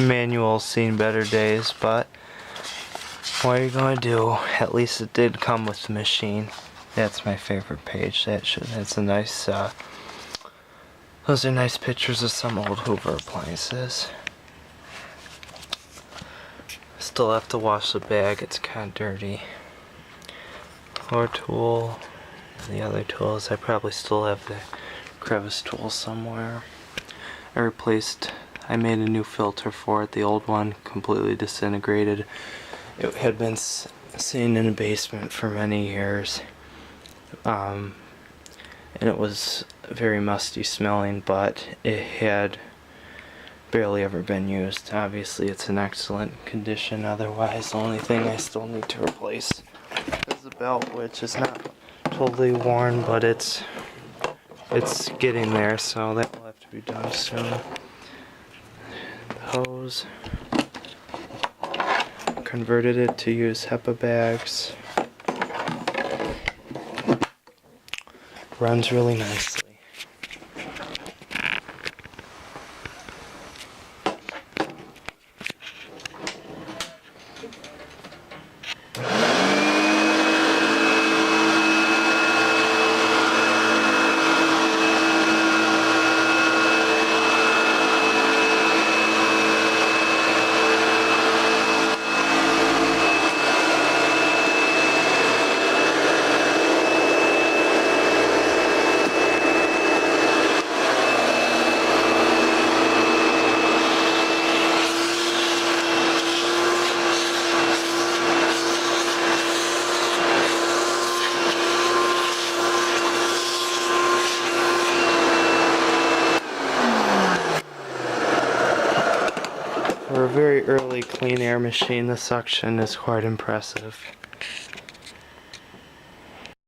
manual's seen better days, but what are you gonna do? At least it did come with the machine. That's my favorite page. That's a nice, those are nice pictures of some old Hoover appliances. Still have to wash the bag, it's kind of dirty. Floor tool, the other tools, I probably still have the crevice tool somewhere. I made a new filter for it. The old one completely disintegrated. It had been sitting in a basement for many years. And it was very musty smelling, but it had barely ever been used. Obviously it's in excellent condition. Otherwise, the only thing I still need to replace is the belt, which is not totally worn, but it's getting there, so that will have to be done soon. The hose, converted it to use HEPA bags. Runs really nicely. For a very early clean air machine, the suction is quite impressive.